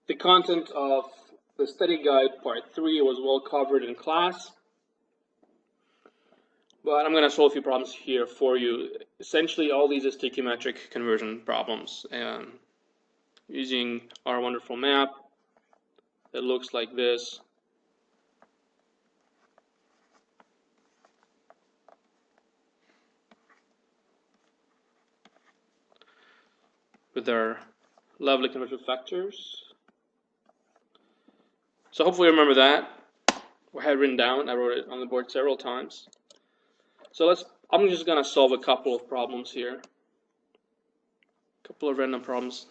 The content of the study guide part 3 was well covered in class, but I'm going to solve a few problems here for you. Essentially, all these are stoichiometric conversion problems, and using our wonderful map, it looks like this. With our lovely conversion factors. So hopefully you remember that. I had it written down. I wrote it on the board several times. So I'm just going to solve a couple of problems here. A couple of random problems.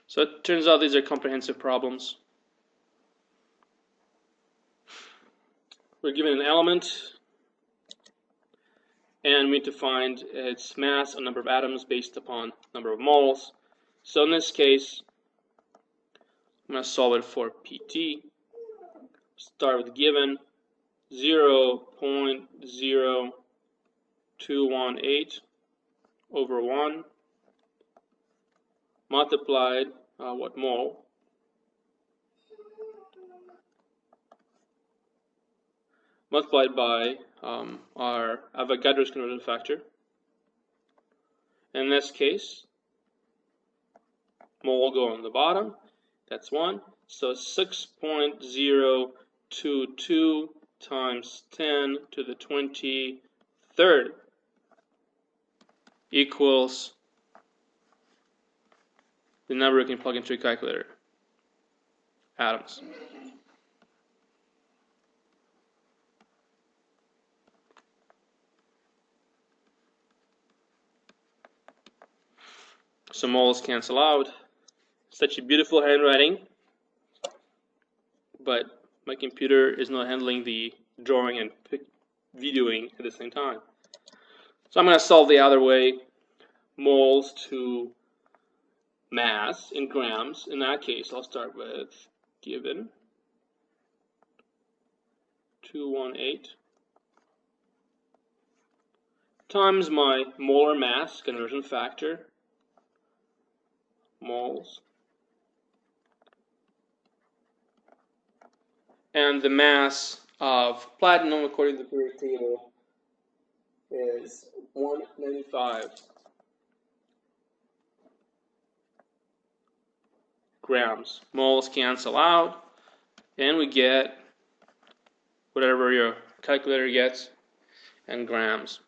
So it turns out these are comprehensive problems. We're given an element, and we need to find its mass and number of atoms based upon number of moles. So in this case, I'm going to solve it for PT. Start with given 0.0218 over 1 multiplied what mole? Multiplied by our Avogadro's conversion factor. In this case, mole will go on the bottom. That's 1. So 6.022 times 10 to the 23rd equals the number you can plug into your calculator. Atoms. So moles cancel out. Such a beautiful handwriting, but my computer is not handling the drawing and videoing at the same time. So I'm going to solve the other way. Moles to mass in grams. In that case, I'll start with given 218 times my molar mass conversion factor, moles, and the mass of platinum according to the periodic table is 195 grams. Moles cancel out, and we get whatever your calculator gets in grams.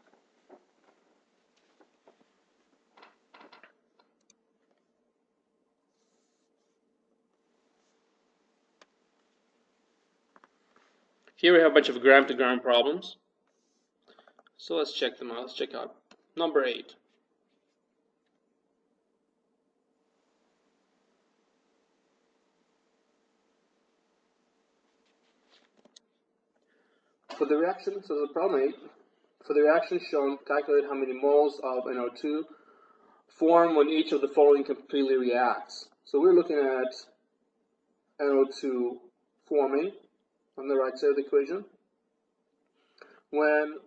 Here we have a bunch of gram-to-gram problems. So let's check them out. Let's check out number 8. For the reaction, so the problem 8, for the reaction shown, calculate how many moles of NO2 form when each of the following completely reacts. So we're looking at NO2 forming on the right side of the equation when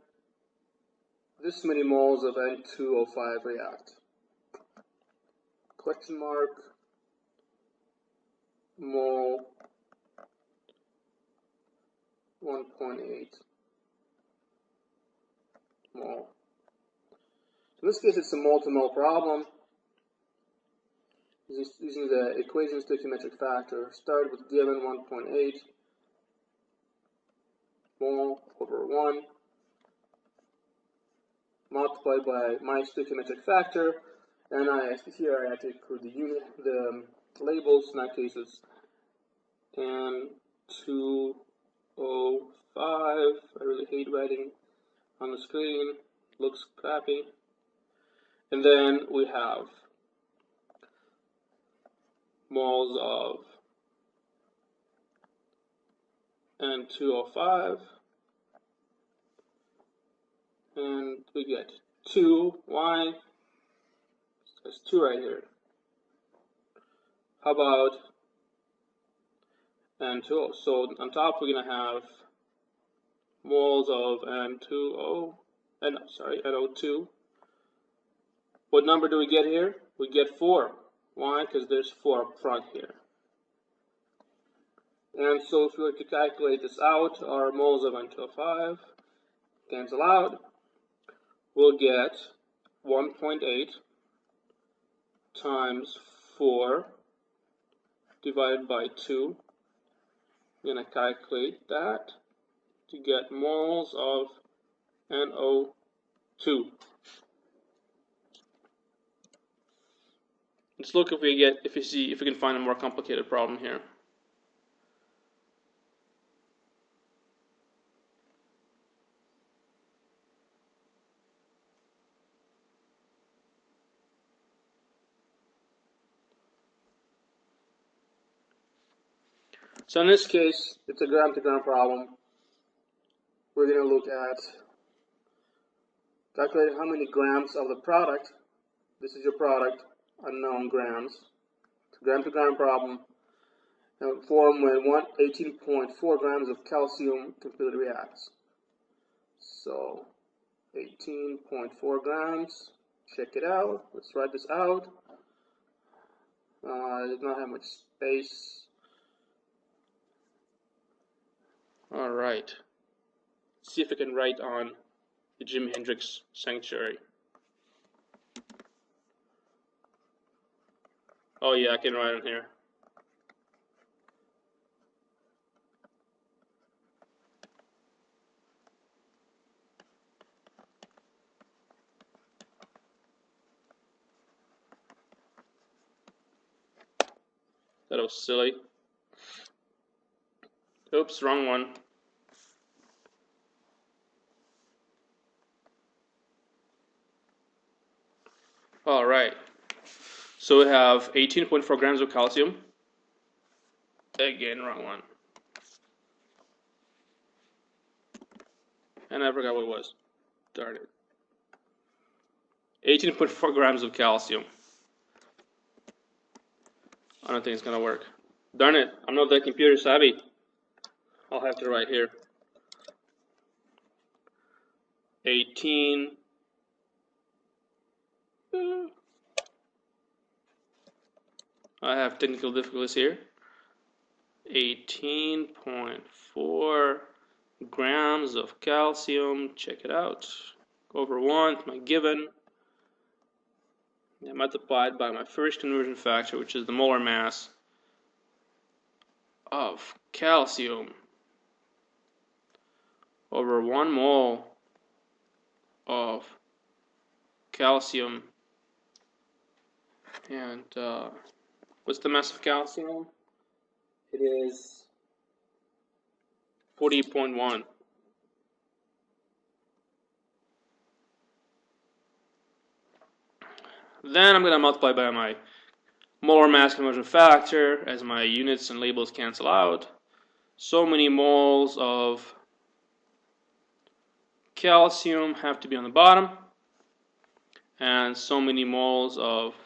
this many moles of N2O5 react. Question mark, mole 1.8 mole. In this case, it's a mole-to-mole problem. Using the equation stoichiometric factor, start with given 1.8 mole over 1 multiplied by my stoichiometric factor, and here I have to include the labels. In that case, it's N2O5. I really hate writing on the screen. Looks crappy. And then we have moles of N2O5, and we get 2y. There's 2 right here. How about N2O? So on top we're going to have moles of N2O and sorry, NO2. What number do we get here? We get 4. Why? Because there's 4 up front here. And so if we were to calculate this out, our moles of N2O5 cancel out. We'll get 1.8 times 4 divided by 2. I'm going to calculate that to get moles of NO2. Let's look if we can find a more complicated problem here. So in this case, it's a gram-to-gram problem. We're going to look at calculating how many grams of the product. This is your product, unknown grams. It's a gram-to-gram problem. And it will form when 18.4 grams of calcium completely reacts. So 18.4 grams. Check it out. Let's write this out. It does not have much space. All right. Let's see if I can write on the Jimi Hendrix Sanctuary. Oh yeah, I can write on here. That was silly. Oops, wrong one. All right. So we have 18.4 grams of calcium. Again, wrong one. And I forgot what it was. Darn it. 18.4 grams of calcium. I don't think it's gonna work. Darn it, I'm not that computer savvy. I'll have to write here. 18. I have technical difficulties here. 18.4 grams of calcium. Check it out. Over 1, my given. I multiplied by my first conversion factor, which is the molar mass of calcium, over 1 mole of calcium. And what's the mass of calcium? It is 40.1. Then I'm going to multiply by my molar mass conversion factor as my units and labels cancel out. So many moles of calcium have to be on the bottom, and so many moles of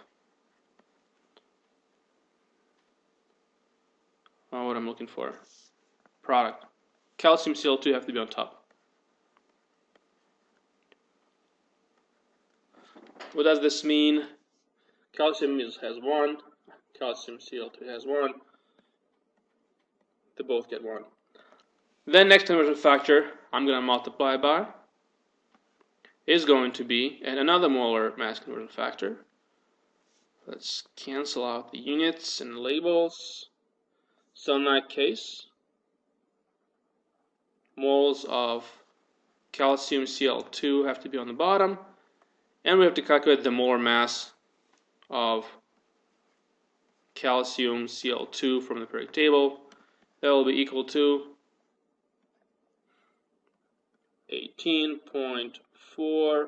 what I'm looking for, product. Calcium Cl2 have to be on top. What does this mean? Calcium has 1, calcium Cl2 has 1. They both get 1. Then next conversion factor I'm going to multiply by is going to be another molar mass conversion factor. Let's cancel out the units and labels. So in that case, moles of calcium Cl2 have to be on the bottom, and we have to calculate the molar mass of calcium Cl2 from the periodic table. That will be equal to 18.4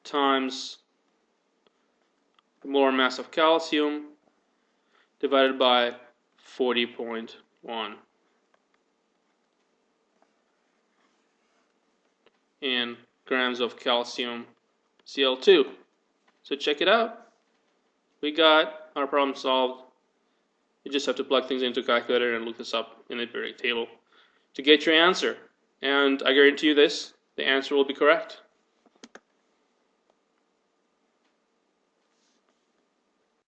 times the molar mass of calcium divided by 40.1 in grams of calcium Cl2. So check it out. We got our problem solved. You just have to plug things into a calculator and look this up in the periodic table to get your answer. And I guarantee you this, the answer will be correct.